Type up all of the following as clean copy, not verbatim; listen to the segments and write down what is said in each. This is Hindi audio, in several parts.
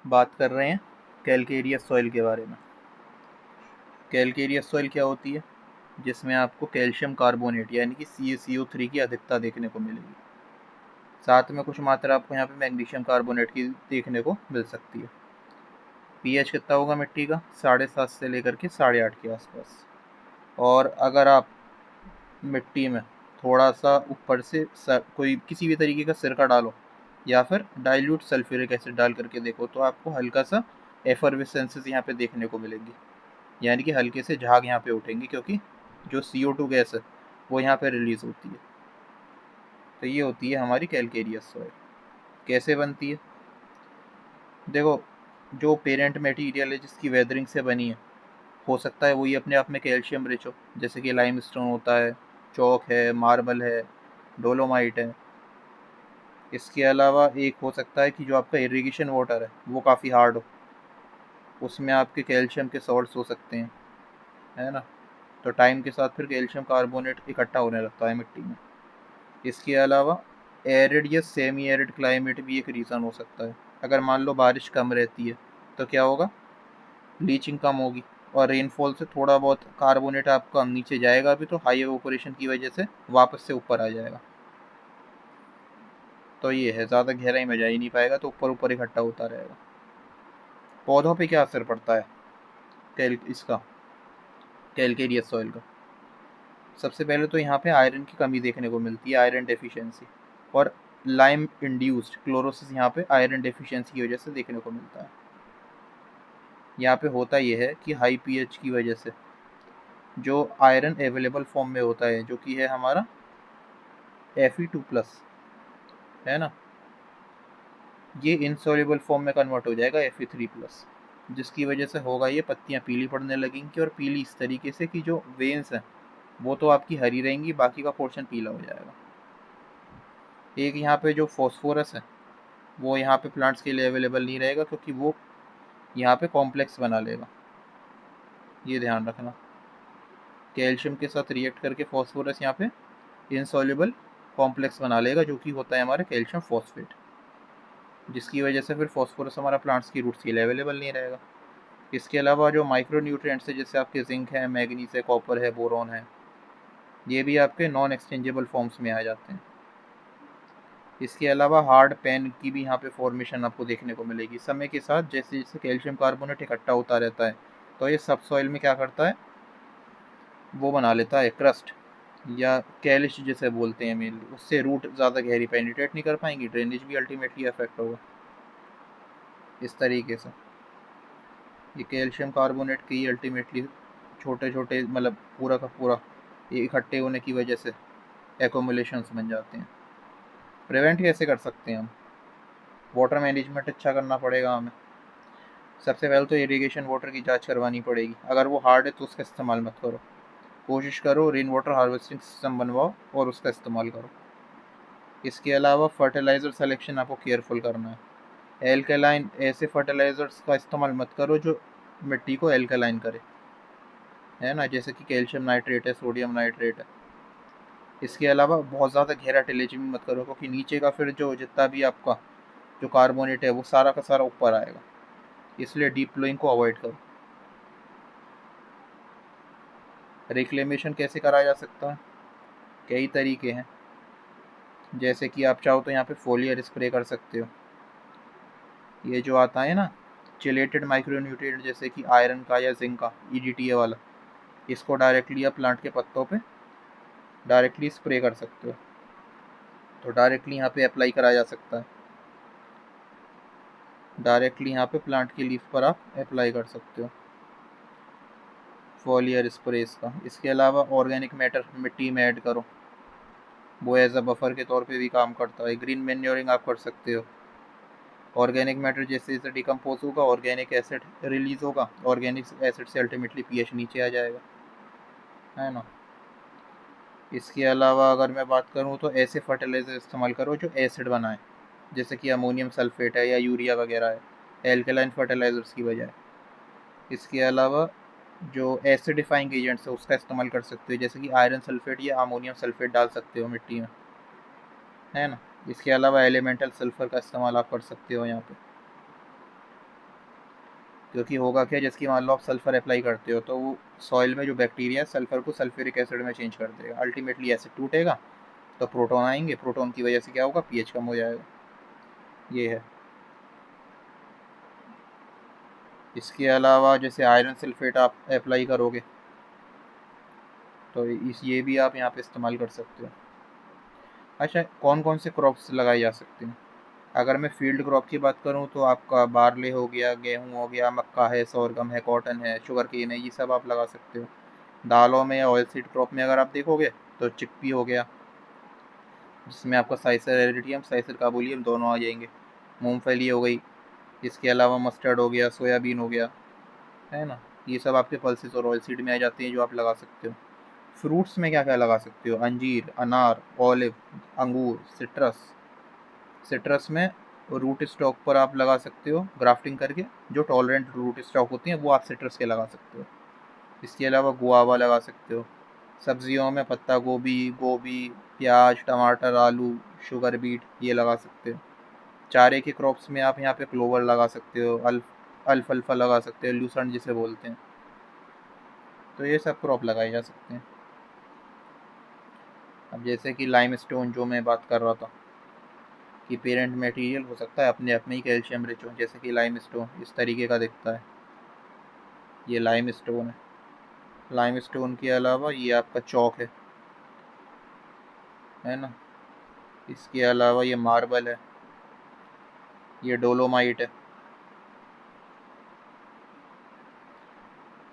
बात कर रहे हैं कैलकेरियस सॉइल के बारे में। कैलकेरियस सॉइल क्या होती है? जिसमें आपको कैल्शियम कार्बोनेट यानी कि CaCO3 की अधिकता देखने को मिलेगी। साथ में कुछ मात्रा आपको यहाँ पे मैग्नीशियम कार्बोनेट की देखने को मिल सकती है। पीएच कितना होगा मिट्टी का? 7.5 से लेकर के 8.5 के आसपास। और अगर आप मिट्टी में थोड़ा सा ऊपर से कोई किसी भी तरीके का सिरका डालो या फिर डाइल्यूट सल्फ्यूरिक एसिड डाल करके देखो तो आपको हल्का सा एफरवेसेंसेस यहाँ पे देखने को मिलेगी, यानी कि हल्के से झाग यहाँ पे उठेंगे, क्योंकि जो CO2 गैस है वो यहाँ पे रिलीज होती है। तो ये होती है हमारी कैलकेरियस सॉइल। कैसे बनती है? देखो, जो पेरेंट मटेरियल है जिसकी वेदरिंग से बनी है, हो सकता है वही अपने आप में कैल्शियम रिच हो, जैसे कि लाइमस्टोन होता है, चौक है, मार्बल है, डोलोमाइट है। इसके अलावा एक हो सकता है कि जो आपका इरिगेशन वाटर है वो काफ़ी हार्ड हो, उसमें आपके कैल्शियम के सॉल्ट्स हो सकते हैं, है ना। तो टाइम के साथ फिर कैल्शियम कार्बोनेट इकट्ठा होने लगता है मिट्टी में। इसके अलावा एरिड या सेमी एरिड क्लाइमेट भी एक रीज़न हो सकता है। अगर मान लो बारिश कम रहती है तो क्या होगा? लीचिंग कम होगी, और रेनफॉल से थोड़ा बहुत कार्बोनेट आपका नीचे जाएगा भी तो हाई एवोपोरेशन की वजह से वापस से ऊपर आ जाएगा। तो ये है, ज़्यादा गहराई में जा ही नहीं पाएगा, तो ऊपर ऊपर इकट्ठा होता रहेगा। पौधों पे क्या असर पड़ता है इसका, कैलकेरियस सॉइल का? सबसे पहले तो यहाँ पे आयरन की कमी देखने को मिलती है, आयरन डेफिशिएंसी। और लाइम इंड्यूस्ड क्लोरोसिस यहाँ पे आयरन डेफिशिएंसी की वजह से देखने को मिलता है। यहाँ पे होता ये है कि हाई पीएच की वजह से जो आयरन अवेलेबल फॉर्म में होता है, जो कि है हमारा Fe2+, है ना, ये इनसॉल्युबल फॉर्म में कन्वर्ट हो जाएगा Fe3+, जिसकी वजह से होगा ये पत्तियाँ पीली पड़ने लगेंगी, और पीली इस तरीके से कि जो वेन्स हैं वो तो आपकी हरी रहेंगी, बाकी का पोर्शन पीला हो जाएगा। एक यहाँ पे जो फॉस्फोरस है वो यहाँ पे प्लांट्स के लिए अवेलेबल नहीं रहेगा, क्योंकि वो यहाँ पे कॉम्प्लेक्स बना लेगा। ये ध्यान रखना, कैल्शियम के साथ रिएक्ट करके फॉस्फोरस यहाँ पे इनसॉल्युबल कॉम्प्लेक्स बना लेगा, जो कि होता है हमारा कैल्शियम फॉस्फेट, जिसकी वजह से फिर फॉस्फोरस हमारा प्लांट्स की रूट्स के लिए अवेलेबल नहीं रहेगा। इसके अलावा जो माइक्रो न्यूट्रिएंट्स है, जैसे आपके जिंक है, मैग्नीज है, कॉपर है, बोरॉन है, ये भी आपके नॉन एक्सचेंजेबल फॉर्म्स में आ जाते हैं। इसके अलावा हार्ड पेन की भी यहाँ पे फॉर्मेशन आपको देखने को मिलेगी समय के साथ। जैसे जैसे कैल्शियम कार्बोनेट इकट्ठा होता रहता है तो ये सब सॉइल में क्या करता है, वो बना लेता है क्रस्ट या कैलिश जिसे बोलते हैं मेनली। उससे रूट ज़्यादा गहरी पेनिट्रेट नहीं कर पाएंगी, ड्रेनेज भी अल्टीमेटली अफेक्ट होगा। इस तरीके से ये कैल्शियम कार्बोनेट की अल्टीमेटली छोटे छोटे, मतलब पूरा का पूरा ये इकट्ठे होने की वजह से एकोमुलेशंस बन जाते हैं। प्रिवेंट कैसे कर सकते हैं हम? वाटर मैनेजमेंट अच्छा करना पड़ेगा हमें। सबसे पहले तो इरिगेशन वाटर की जांच करवानी पड़ेगी। अगर वो हार्ड है तो उसका इस्तेमाल मत करो, कोशिश करो रेन वाटर हार्वेस्टिंग सिस्टम बनवाओ और उसका इस्तेमाल करो। इसके अलावा फर्टिलाइज़र सिलेक्शन आपको केयरफुल करना है। एल्कलाइन ऐसे फर्टिलाइज़र्स का इस्तेमाल मत करो जो मिट्टी को एल्कलाइन करे, है ना, जैसे कि कैल्शियम नाइट्रेट है, सोडियम नाइट्रेट है। इसके अलावा बहुत ज़्यादा गहरा टिलेजिंग मत करो, क्योंकि नीचे का फिर जो जितना भी आपका जो कार्बोनेट है वो सारा का सारा ऊपर आएगा, इसलिए डीप फ्लोइंग को अवॉइड करो। रिक्लेमेशन कैसे करा जा सकता है? कई तरीके हैं, जैसे कि आप चाहो तो यहाँ पे फोलियर स्प्रे कर सकते हो। ये जो आता है ना चिलेटेड माइक्रोन्यूट्रिएंट, जैसे कि आयरन का या जिंक का, EDTA वाला, इसको डायरेक्टली आप प्लांट के पत्तों पे डायरेक्टली स्प्रे कर सकते हो। तो डायरेक्टली यहाँ पे अप्लाई करा जा सकता है, डायरेक्टली यहाँ पे प्लांट की लीफ पर आप अप्लाई कर सकते हो फोलियर स्प्रे का। इसके अलावा ऑर्गेनिक मैटर मिट्टी में ऐड करो, वो एज अ बफर के तौर पे भी काम करता है। ग्रीन मैन्योरिंग आप कर सकते हो। ऑर्गेनिक मैटर जैसे जैसे डिकम्पोज होगा ऑर्गेनिक एसिड रिलीज होगा, ऑर्गेनिक एसिड से अल्टीमेटली पीएच नीचे आ जाएगा, है ना। इसके अलावा अगर मैं बात करूँ तो ऐसे फर्टिलाइज़र इस्तेमाल करो जो एसिड बनाए, जैसे कि अमोनियम सल्फेट है या यूरिया वगैरह है, एल्कलाइन फर्टिलाइज़र्स की बजाय। इसके अलावा जो एसिडिफाइंग एजेंट्स है उसका इस्तेमाल कर सकते हो, जैसे कि आयरन सल्फेट या अमोनियम सल्फेट डाल सकते हो मिट्टी में, है ना। इसके अलावा एलिमेंटल सल्फर का इस्तेमाल आप कर सकते हो यहाँ पे। क्योंकि होगा क्या, जिसकी मान लो आप सल्फ़र अप्लाई करते हो तो वो सॉइल में जो बैक्टीरिया है सल्फ़र को सल्फ्यूरिक एसिड में चेंज कर देगा, अल्टीमेटली एसिड टूटेगा तो प्रोटॉन आएंगे, प्रोटॉन की वजह से क्या होगा, पीएच कम हो जाएगा। ये है। इसके अलावा जैसे आयरन सल्फेट आप अप्लाई करोगे तो इस ये भी आप यहाँ पे इस्तेमाल कर सकते हो। अच्छा, कौन कौन से क्रॉप्स लगाए जा सकते हैं? अगर मैं फील्ड क्रॉप की बात करूँ तो आपका बारले हो गया, गेहूँ हो गया, मक्का है, सोरगम है, कॉटन है, शुगर केन है, ये सब आप लगा सकते हो। दालों में या ऑयल सीड क्रॉप में अगर आप देखोगे तो चिकपी हो गया, जिसमें आपका साइसर एरिडियम, साइसर काबुलियम दोनों आ जाएंगे। मूंगफली हो गई। इसके अलावा मस्टर्ड हो गया, सोयाबीन हो गया, है ना। ये सब आपके पल्सेस और ऑयल सीड में आ जाते हैं जो आप लगा सकते हो। फ्रूट्स में क्या क्या लगा सकते हो? अंजीर, अनार, ऑलिव, अंगूर, सिट्रस। सिट्रस में रूट स्टॉक पर आप लगा सकते हो ग्राफ्टिंग करके, जो टॉलरेंट रूट स्टॉक होती हैं वो आप सिट्रस के लगा सकते हो। इसके अलावा गुआवा लगा सकते हो। सब्जियों में पत्ता गोभी, गोभी, प्याज, टमाटर, आलू, शुगर बीट, ये लगा सकते हो। चारे के क्रॉप्स में आप यहाँ पे क्लोवर लगा सकते हो, अल्फाल्फा लगा सकते हो, लूसर्न जिसे बोलते हैं। तो ये सब क्रॉप लगाए जा सकते हैं। अब जैसे कि लाइमस्टोन जो मैं बात कर रहा था कि पेरेंट मटेरियल हो सकता है अपने आप में ही कैल्शियम रिच हो, जैसे कि लाइमस्टोन इस तरीके का दिखता है, ये लाइमस्टोन है। लाइमस्टोन के अलावा ये आपका चौक है ना। इसके अलावा ये मार्बल है, ये डोलोमाइट है।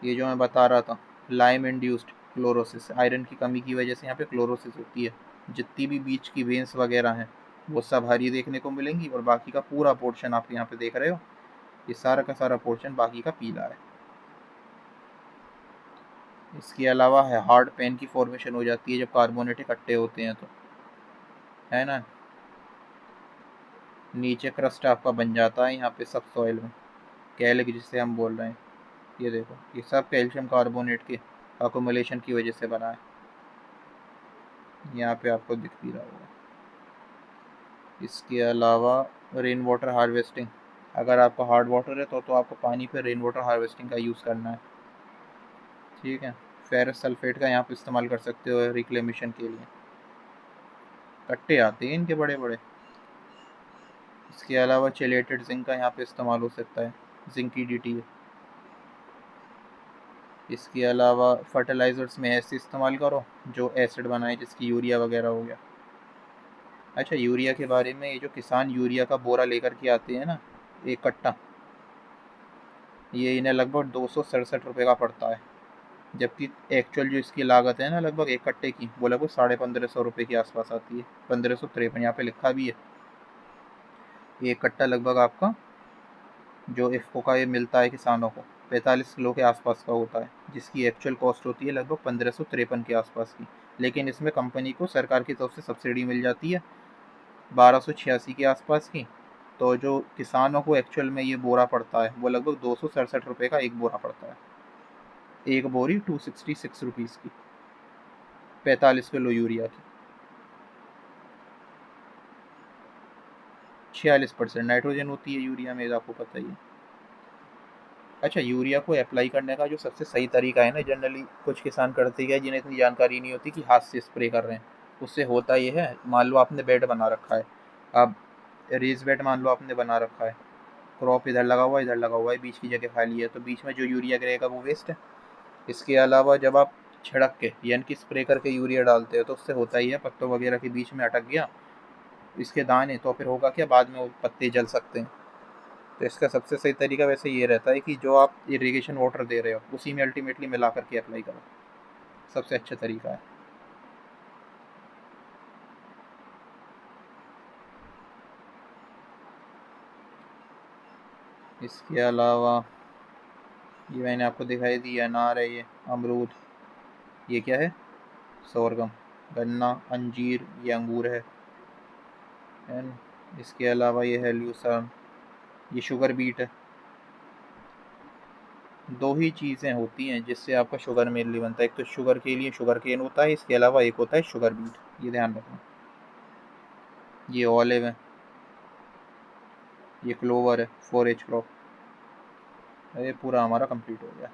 ये जो मैं बता रहा था, लाइम इंड्यूस्ड क्लोरोसिस, आयरन की कमी की वजह से यहाँ पे क्लोरोसिस होती है। जितनी भी बीच की वेंस वगैरह हैं वो सब हरी देखने को मिलेंगी, और बाकी का पूरा पोर्शन आप यहाँ पे देख रहे हो, ये सारा का सारा पोर्शन बाकी का पीला है। इसके अलावा है हार्ड पेन की फॉर्मेशन हो जाती है जब कार्बोनेट इकट्ठे होते हैं तो, है ना। नीचे क्रस्ट आपका बन जाता है यहाँ पे सब सॉइल में, कैलिक जिसे हम बोल रहे हैं। ये देखो, ये सब कैल्शियम कार्बोनेट के अकोमुलेशन की वजह से बना है। यहाँ पे आपको दिख भी रहा होगा। इसके अलावा रेन वाटर हार्वेस्टिंग, अगर आपका हार्ड वाटर है तो आपको पानी पे रेन वाटर हार्वेस्टिंग का यूज़ करना है, ठीक है। फेरस सल्फेट का यहाँ पे इस्तेमाल कर सकते हो रिक्लेमेशन के लिए, कट्टे आते हैं इनके बड़े बड़े। इसके अलावा चेलेटेड जिंक का यहाँ पे इस्तेमाल हो सकता है, जिंक की डी है। इसके अलावा फर्टिलाइज़र्स में ऐसे इस्तेमाल करो जो एसिड बनाए, जिसकी यूरिया वगैरह हो गया। अच्छा, यूरिया के बारे में, ये जो किसान यूरिया का बोरा लेकर के आते हैं ना, एक कट्टा, ये इन्हें लगभग 267 रुपये का पड़ता है, जबकि एक्चुअल जो इसकी लागत है ना लगभग एक कट्टे की, वो लगभग 1550 रुपये के आसपास आती है, 1553 यहाँ पे लिखा भी है। एक कट्टा लगभग आपका जो इफ़को का ये मिलता है किसानों को 45 किलो के आसपास का होता है, जिसकी एक्चुअल कॉस्ट होती है लगभग 1553 के आसपास की। लेकिन इसमें कंपनी को सरकार की तरफ से सब्सिडी मिल जाती है 1286 के आसपास की। तो जो किसानों को एक्चुअल में ये बोरा पड़ता है वो लगभग 267 रुपये का एक बोरा पड़ता है, एक बोरी 266 रुपीज़ की, 45 किलो यूरिया की। 46% नाइट्रोजन होती है यूरिया में, आपको पता ही है। अच्छा, यूरिया को अप्लाई करने का जो सबसे सही तरीका है ना, जनरली कुछ किसान करते हैं जिन्हें इतनी जानकारी नहीं होती कि हाथ से स्प्रे कर रहे हैं। उससे होता ये है, मान लो आपने बेड बना रखा है, अब रेज बेड मान लो आपने बना रखा है, क्रॉप इधर लगा हुआ है, इधर लगा हुआ है, बीच की जगह खाली है, तो बीच में जो यूरिया गिरेगा वो वेस्ट है। इसके अलावा जब आप छिड़क के यानी कि स्प्रे करके यूरिया डालते हो तो उससे होता ही है, पत्तों वगैरह के बीच में अटक गया इसके दाने, तो फिर होगा क्या, बाद में वो पत्ते जल सकते हैं। तो इसका सबसे सही तरीका वैसे ये रहता है कि जो आप इरिगेशन वाटर दे रहे हो उसी में अल्टीमेटली मिला करके अप्लाई करो, सबसे अच्छा तरीका है। इसके अलावा ये मैंने आपको दिखाई दी, अनार है, ये अमरूद, ये क्या है, सोरगम, गन्ना, अंजीर, ये अंगूर है ना। इसके अलावा ये है ल्यूसर्न, ये शुगर बीट है। दो ही चीज़ें होती हैं जिससे आपका शुगर मेनली बनता है, एक तो शुगर के लिए शुगर केन होता है, इसके अलावा एक होता है शुगर बीट, ये ध्यान रखना। ये ऑलिव है, ये क्लोवर है, फोरेज क्रॉप। ये पूरा हमारा कंप्लीट हो गया।